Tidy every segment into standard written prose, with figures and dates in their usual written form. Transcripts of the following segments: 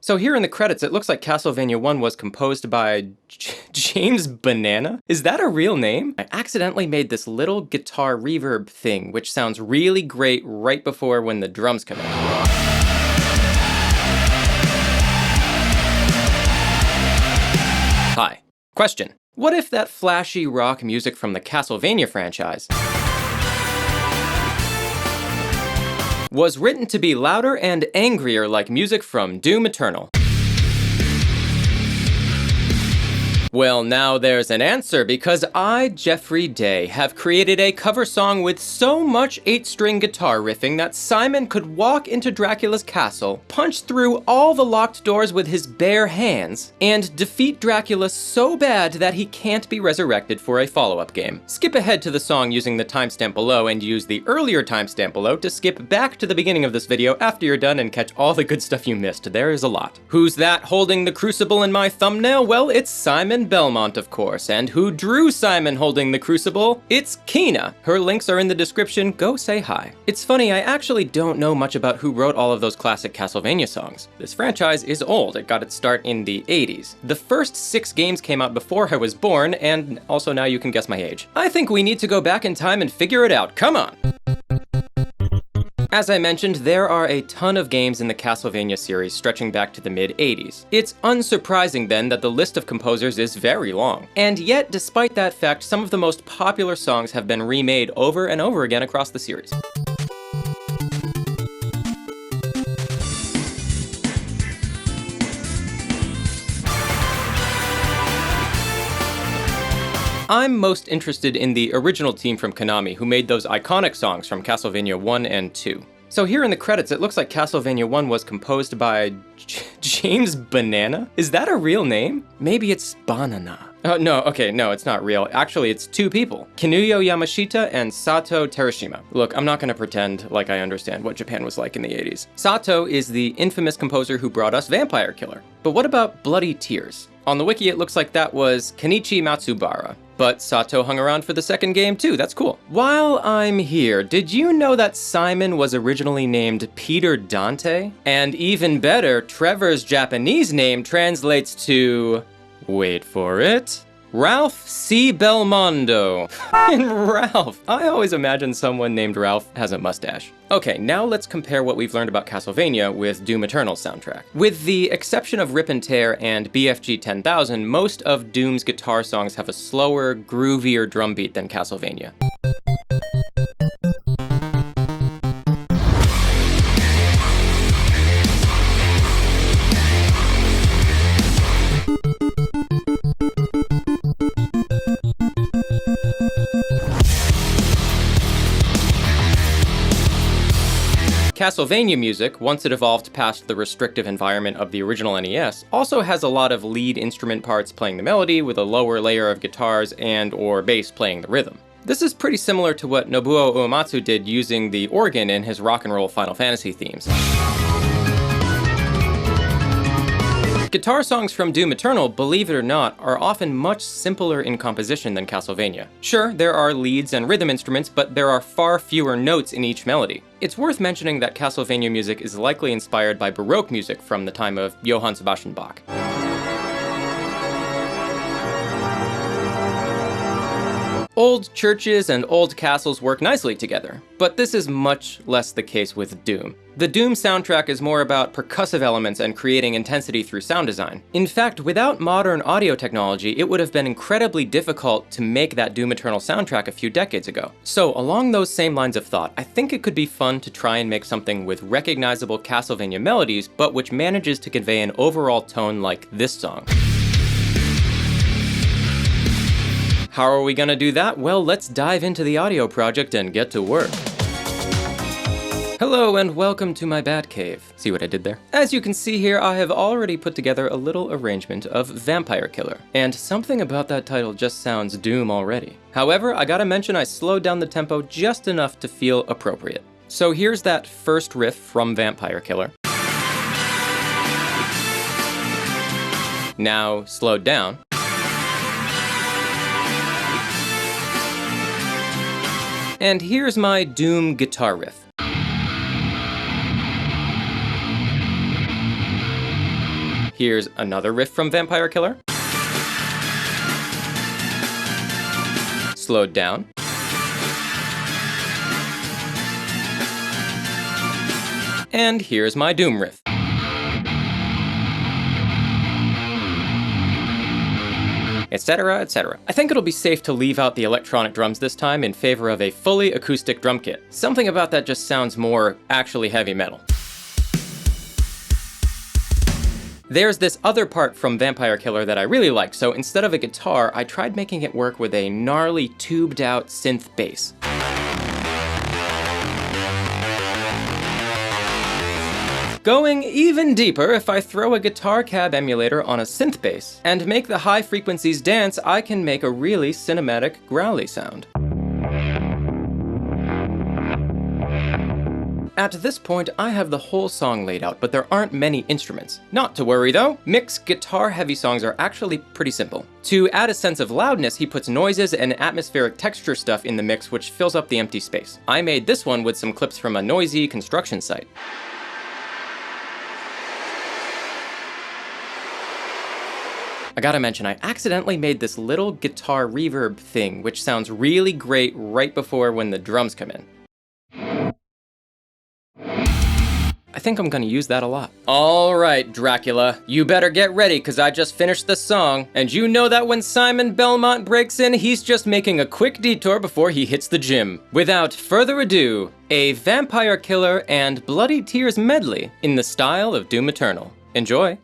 So here in the credits, it looks like Castlevania 1 was composed by James Banana? Is that a real name? I accidentally made this little guitar reverb thing, which sounds really great right before when the drums come in. Hi. Question. What if that flashy rock music from the Castlevania franchise was written to be louder and angrier like music from Doom Eternal? Well, now there's an answer, because I, Geoffrey Day, have created a cover song with so much 8-string guitar riffing that Simon could walk into Dracula's castle, punch through all the locked doors with his bare hands, and defeat Dracula so bad that he can't be resurrected for a follow-up game. Skip ahead to the song using the timestamp below and use the earlier timestamp below to skip back to the beginning of this video after you're done and catch all the good stuff you missed. There is a lot. Who's that holding the crucible in my thumbnail? Well, it's Simon Belmont, of course. And who drew Simon holding the crucible? It's Kina. Her links are in the description. Go say hi. It's funny, I actually don't know much about who wrote all of those classic Castlevania songs. This franchise is old. It got its start in the 80s. The first 6 games came out before I was born, and also now you can guess my age. I think we need to go back in time and figure it out. Come on! As I mentioned, there are a ton of games in the Castlevania series stretching back to the mid-80s. It's unsurprising then that the list of composers is very long. And yet, despite that fact, some of the most popular songs have been remade over and over again across the series. I'm most interested in the original team from Konami who made those iconic songs from Castlevania 1 and 2. So here in the credits, it looks like Castlevania 1 was composed by James Banana? Is that a real name? Maybe it's Banana. Oh, no, okay, no, it's not real. Actually, it's 2 people. Kinuyo Yamashita and Sato Terashima. Look, I'm not gonna pretend like I understand what Japan was like in the 80s. Sato is the infamous composer who brought us Vampire Killer. But what about Bloody Tears? On the wiki, it looks like that was Kenichi Matsubara. But Sato hung around for the second game too, that's cool. While I'm here, did you know that Simon was originally named Peter Dante? And even better, Trevor's Japanese name translates to... wait for it... Ralph C. Belmondo. And Ralph. I always imagine someone named Ralph has a mustache. Okay, now let's compare what we've learned about Castlevania with Doom Eternal's soundtrack. With the exception of Rip and Tear and BFG 10,000, most of Doom's guitar songs have a slower, groovier drum beat than Castlevania. Castlevania music, once it evolved past the restrictive environment of the original NES, also has a lot of lead instrument parts playing the melody with a lower layer of guitars and/or bass playing the rhythm. This is pretty similar to what Nobuo Uematsu did using the organ in his rock and roll Final Fantasy themes. Guitar songs from Doom Eternal, believe it or not, are often much simpler in composition than Castlevania. Sure, there are leads and rhythm instruments, but there are far fewer notes in each melody. It's worth mentioning that Castlevania music is likely inspired by Baroque music from the time of Johann Sebastian Bach. Old churches and old castles work nicely together, but this is much less the case with Doom. The Doom soundtrack is more about percussive elements and creating intensity through sound design. In fact, without modern audio technology, it would have been incredibly difficult to make that Doom Eternal soundtrack a few decades ago. So, along those same lines of thought, I think it could be fun to try and make something with recognizable Castlevania melodies, but which manages to convey an overall tone like this song. How are we gonna do that? Well, let's dive into the audio project and get to work. Hello and welcome to my Batcave. See what I did there? As you can see here, I have already put together a little arrangement of Vampire Killer, and something about that title just sounds Doom already. However, I gotta mention I slowed down the tempo just enough to feel appropriate. So here's that first riff from Vampire Killer. Now slowed down. And here's my Doom guitar riff. Here's another riff from Vampire Killer. Slowed down. And here's my Doom riff. Etc., etc. I think it'll be safe to leave out the electronic drums this time in favor of a fully acoustic drum kit. Something about that just sounds more actually heavy metal. There's this other part from Vampire Killer that I really like, so instead of a guitar, I tried making it work with a gnarly tubed out synth bass. Going even deeper, if I throw a guitar cab emulator on a synth bass and make the high frequencies dance, I can make a really cinematic growly sound. At this point, I have the whole song laid out, but there aren't many instruments. Not to worry though, Mick's guitar-heavy songs are actually pretty simple. To add a sense of loudness, he puts noises and atmospheric texture stuff in the mix which fills up the empty space. I made this one with some clips from a noisy construction site. I gotta mention, I accidentally made this little guitar reverb thing, which sounds really great right before when the drums come in. I think I'm gonna use that a lot. Alright, Dracula, you better get ready, cause I just finished the song, and you know that when Simon Belmont breaks in, he's just making a quick detour before he hits the gym. Without further ado, a Vampire Killer and Bloody Tears medley in the style of Doom Eternal. Enjoy!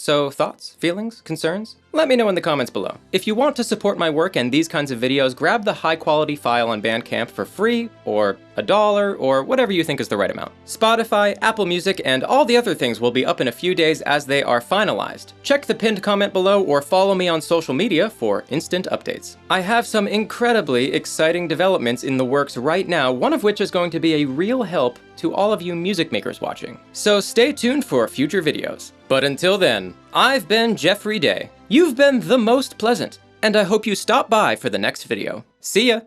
So thoughts, feelings, concerns? Let me know in the comments below. If you want to support my work and these kinds of videos, grab the high quality file on Bandcamp for free, or $1, or whatever you think is the right amount. Spotify, Apple Music, and all the other things will be up in a few days as they are finalized. Check the pinned comment below or follow me on social media for instant updates. I have some incredibly exciting developments in the works right now, one of which is going to be a real help to all of you music makers watching. So stay tuned for future videos. But until then, I've been Geoffrey Day. You've been the most pleasant, and I hope you stop by for the next video. See ya!